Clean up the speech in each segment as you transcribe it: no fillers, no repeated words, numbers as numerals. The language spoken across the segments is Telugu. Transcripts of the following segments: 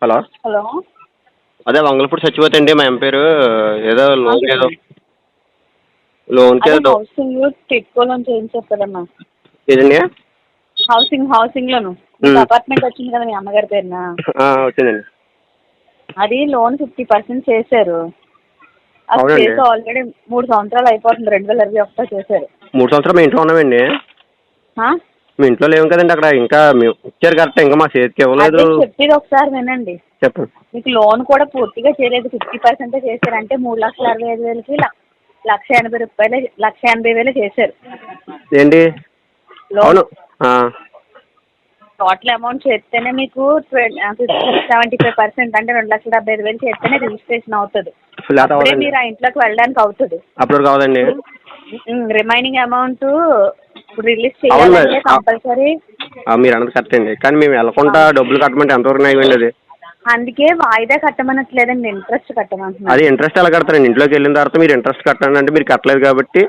హలో. హలో. అదే వంగలపూడి సత్యవతి అండి. మా పేరు ఏదో లోన్ ఏదో అదే ఏదో హౌసింగ్ టిట్కో లోన్ చేయించారు కదమ్మా. ఏదండి? హౌసింగ్ లోను మీకు అపార్ట్మెంట్ వచ్చింది కదా మీ అమ్మగారి పేరున. వచ్చిందండి. అది లోన్ 50% చేశారు. అది అవునండి. చేసి ఆల్రెడీ 3 సంవత్సరాలు అయిపోతుంది. 2021 చేశారు. 3 సంవత్సరాలు మీ ఇంట్లో ఉన్నామండి. మీ ఇంట్లో లేవు కదండి. అక్కడ ఇంకా మేము ఇచ్చారు కరెక్ట్, ఇంకా మా చేతికి ఇవ్వలేదు. అదే చెప్పేది ఒకసారి వినండి. చెప్పండి. మీకు లోన్ కూడా పూర్తిగా చేయలేదు, 50% చేశారంటే 3,65,000కి 1,80,000 చేశారు ఏంటి? లోన్. అవును. టోటల్ అమౌంట్ చేస్తేనే మీకు 75% అంటే 2,75,000 చేస్తేనే రిజిస్ట్రేషన్ అవుతుంది. అప్పుడే మీరు ఆ ఇంట్లోకి వెళ్ళడానికి అవుతుంది. అప్పుడు కావదండి. రిమైనింగ్ అమౌంట్ రిలీజ్ చేయాలంటే కంపల్సరీ. మీరు అన్నది కరెక్ట్ అండి, కానీ మేము వెళ్ళకుండా డబ్బులు కట్టమంటే ఎంతవరకు అయ్యండి అది? అందుకే వాయిదా కట్టమనట్లేదండి, ఇంట్రెస్ట్ కట్టమంటున్నారు. అది ఇంట్రెస్ట్ ఎలా కడతారండి? ఇంట్లోకి వెళ్ళిన తర్వాత మీరు ఇంట్రెస్ట్ కట్టండి అంటే మీరు కట్టలేదు కాబట్టి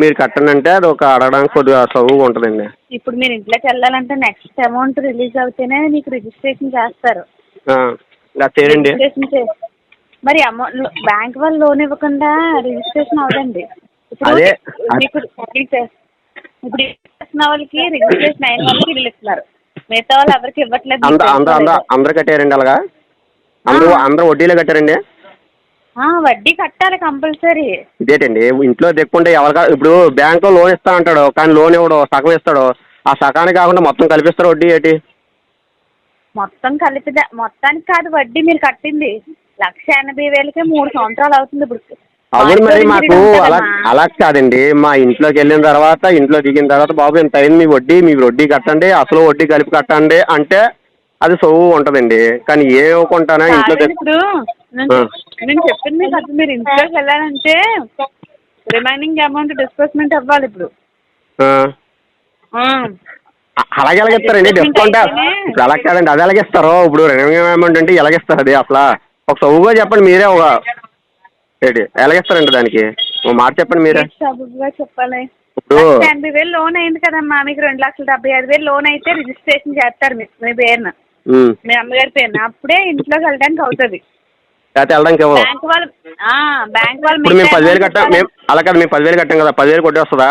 మీరు కట్టండి అంటే అది ఒక అడగడానికి కొద్దిగా సౌగా ఉంటుందండి. ఇప్పుడు మీరు ఇంట్లోకి వెళ్ళాలంటే నెక్స్ట్ అమౌంట్ రిలీజ్ అవుతేనే మీకు రిజిస్ట్రేషన్ చేస్తారు. రిజిస్ట్రేషన్ మరి అమౌంట్ బ్యాంక్ వాళ్ళు లోన్ ఇవ్వకుండా రిజిస్ట్రేషన్ అవదండి. ఇప్పుడు ఇప్పుడు ఇచ్చిన వాళ్ళకి రిజిస్ట్రేషన్ అయిన వాళ్ళకి వీళ్ళు ఇస్తున్నారు, మిగతా వాళ్ళు ఎవరికి ఇవ్వట్లేదు. అందరూ కట్టారండి అలాగా? అందరూ వడ్డీలో కట్టారండి? వడ్డీ కట్టాలి కంపల్సరీ. ఇదేంటండి ఇంట్లో తెక్కుంటే ఎవరికా? ఇప్పుడు బ్యాంకులో లోన్ ఇస్తా అంటాడు, కానీ లోన్ ఇవ్వడు, సగం ఇస్తాడు. ఆ సగానికి కాకుండా మొత్తం కలిపిస్తారు వడ్డీ ఏంటి? మొత్తానికి కాదు వడ్డీ మీరు కట్టింది 1,80,000కే 3 సంవత్సరాలు అవుతుంది ఇప్పుడు. అవును, మరి మాకు అలా కాదండి. మా ఇంట్లోకి వెళ్ళిన తర్వాత, ఇంట్లో దిగిన తర్వాత బాబు ఇంత అయింది మీ వడ్డీ కట్టండి, అసలు వడ్డీ కలిపి కట్టండి అంటే అది సొవ్వు ఉంటుందండి. కానీ ఏ ఇవ్వకుండానే ఇంట్లో ఇప్పుడు నేను చెప్పింది కదా, మీరు ఇంట్లోకి వెళ్ళాలంటే రిమైనింగ్ అమౌంట్ డిస్బర్స్మెంట్ అవ్వాలి. ఇప్పుడు అలాగే ఎలాగిస్తారండి డిస్కౌంట్? ఇప్పుడు అలా కాదండి, అది ఎలాగిస్తారు? ఇప్పుడు రిమైనింగ్ అమౌంట్ అంటే ఎలాగిస్తారు? అది అసలు ఒక సొవ్వుగా చెప్పండి మీరే. ఒక ఏంటి ఎలాగిస్తారండి దానికి? ఒక మాట చెప్పండి మీరే. చెప్పాలి. 1,80,000 లోన్ అయింది కదమ్మా, మీకు 2,75,000 లోన్ అయితే రిజిస్ట్రేషన్ చేస్తారు మీ పేరున, మీ అమ్మగారి పేరున. అప్పుడే ఇంట్లోకి వెళ్ళడానికి అవుతుంది. వెళ్ళడానికి బ్యాంక్ వాళ్ళు ఇప్పుడు మేము 10,000 కట్టాం. అలా కాదు, మేము 10,000 కట్టాం కదా, 10,000 కొట్టి వస్తుందా?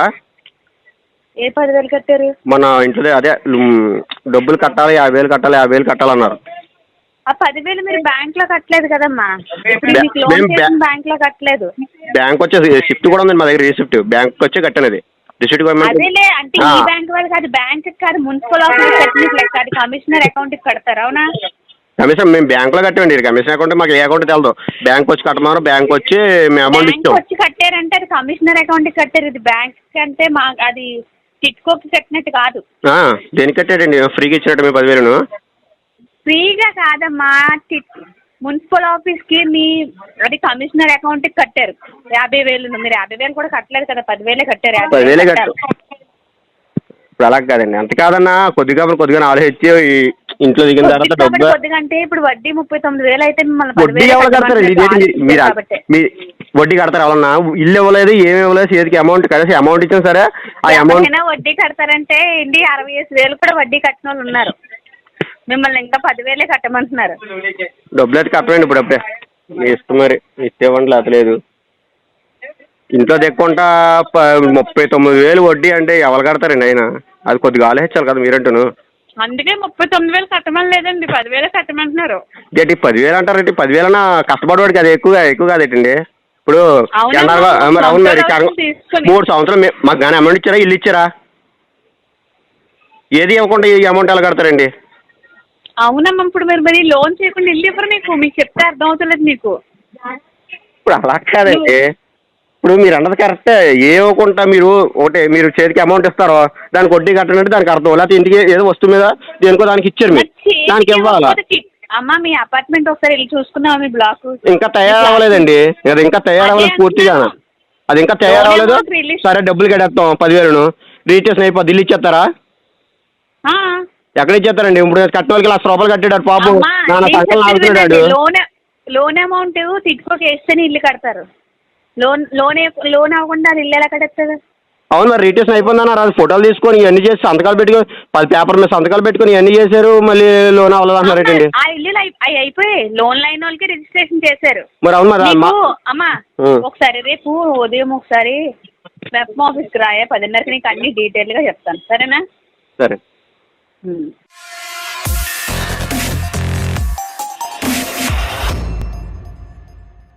ఏ 10,000 కట్టారు? మన ఇంట్లో అదే డబ్బులు కట్టాలి, 50,000 కట్టాలి, 50,000 కట్టాలన్నారు. ఆ 10,000 మీరు బ్యాంక్ లో కట్టలేదు కదమ్మా. బ్యాంక్ లో కట్టలేదు. బ్యాంక్ వచ్చేసి షిఫ్ట్ కూడా ఉంది మా దగ్గర. రిసిప్ట్ బ్యాంక్ వచ్చి కట్టాను. అది రిసిప్ట్ అదేలే, అంటే ఈ బ్యాంక్ వాళ్ళు కాదు, బ్యాంక్ కాదు, మున్సిపల్ ఆఫీస్ కట్టినట్లే, అది కమిషనర్ అకౌంట్ కి కడతారు. అవునా? కమిషన్ మేము బ్యాంకులో కట్టామండి. కమిషన్ అకౌంట్ మాకు ఏ అకౌంట్ తెలదు. బ్యాంక్ వచ్చి కట్టమన్నారు, బ్యాంక్ వచ్చి మేము అమౌంట్ ఇచ్చాం. వచ్చి కట్టారంటే అది కమిషనర్ అకౌంట్ కి కట్టారు. ఇది బ్యాంక్ అంటే అది టిట్కోకి కట్టినట్టు కాదు. దేనికి కట్టాడండి? ఫ్రీగా ఇచ్చినట్టు మీ 10,000? ఫ్రీగా కాదమ్మా, మున్సిపల్ ఆఫీస్ కి అది కమిషనర్ అకౌంట్ కి కట్టారు 50,000. మీరు 50,000 కూడా కట్టలేదు కదా, 10,000 కట్టారు. 10,000 కట్టారు. ఇప్పుడు అలా కాదండి, అంత కాదన్నా. కొద్దిగా ఆలోచించి ఇంట్లో దిగిన తర్వాత డబ్బు కొద్దిగా అంటే ఇప్పుడు వడ్డీ 39,000 అయితే వడ్డీ ఎవరు కడతారండి? వడ్డీ కడతారు ఎవరన్నా? ఇల్లు ఇవ్వలేదు, ఏమి ఇవ్వలేదు, చేతికి అమౌంట్ కలిసి అమౌంట్ ఇచ్చాం సరే. ఆ అమౌంట్ వడ్డీ కడతారంటే 65,000 కూడా వడ్డీ కట్టిన వాళ్ళు ఉన్నారు. మిమ్మల్ని ఇంకా 10,000 కట్టమంటున్నారు. డబ్బులు అయితే కట్టమండి. ఇప్పుడు అప్పుడే మీ ఇష్టం, మరి ఇచ్చేవ్వండి లేతలేదు. ఇంట్లో తెక్కుంటా 39,000 వడ్డీ అంటే ఎవరు కడతారండి? అయినా అది కొద్దిగా ఆలోచించాలి కదా మీరంటూను. అందుకే 39,000 కట్టమని లేదండి, 10,000 కట్టమంటున్నారు. ఏంటి 10,000 అంటారండి? 10,000 కష్టపడవాడికి అది ఎక్కువ కాదేటండి? ఇప్పుడు మరి అవును, మరి 3 సంవత్సరాలు మాకు కానీ అమౌంట్ ఇచ్చారా, ఇల్లు ఇచ్చారా? ఏది ఇవ్వకుండా ఈ అమౌంట్ ఎలా కడతారండి? అవునమ్మా, ఇప్పుడు మరి లోన్ చేయకుండా ఇల్లు ఇవ్వరు మీకు చెప్తే అర్థం అవుతలేదు మీకు. ఇప్పుడు అలా కాదండి. ఇప్పుడు మీరు అన్నది కరెక్టే. ఏ ఇవ్వకుండా మీరు చేతికి అమౌంట్ ఇస్తారో దానికి వడ్డీ కట్టనంటే దానికి అర్థం. లేకపోతే ఇంటికి ఏదో వస్తువు మీద దేనికో దానికి ఇచ్చారు, మీరు దానికి ఇవ్వాలా? అమ్మా మీ అపార్ట్మెంట్ ఒకసారి వెళ్ళి చూసుకున్నావా? మీ బ్లాక్ ఇంకా తయారవ్వలేదండి. అది ఇంకా తయారవ్వలేదు పూర్తిగా. అది ఇంకా తయారవ్వలేదు. సరే డబ్బులు కట్టేస్తాం 10,000 రిజిస్ట్రేషన్ అయిపోద్ది. ఇల్లు ఇచ్చేస్తారా? ఎక్కడ ఇచ్చేస్తారండి? ఇప్పుడు కట్టిన వాళ్ళకి ₹1,00,000 కట్టాడు పాపం. నాన్న సంకలం ఆడుతున్నాడు. లోన్ అమౌంట్ టిట్కోకి వేస్తేనే ఇల్లు కడతారు. లోన్ అవ్వకుండా అది ఇల్లు ఎలా కట్టేస్తారు? అవును మరి రిజిస్ట్రేషన్ అయిపోయిందన్నారు, అది ఫోటోలు తీసుకొని ఇవన్నీ చేసి సంతకాలు పెట్టుకొని 10 పేపర్ మీద సంతకాలు పెట్టుకొని ఇవన్నీ చేశారు, మళ్ళీ లోన్ అవ్వలేదు అంటున్నారు ఏంటండి? ఆ ఇల్లులు అయిపోయాయి, లోన్ లైన్ వాళ్ళకి రిజిస్ట్రేషన్ చేశారు. మరి అవును మరి అమ్మా ఒకసారి రేపు ఉదయం ఒకసారి వెబ్ ఆఫీస్కి రాయా 10:30కి నీకు అన్ని డీటెయిల్గా చెప్తాను, సరేనా? సరే.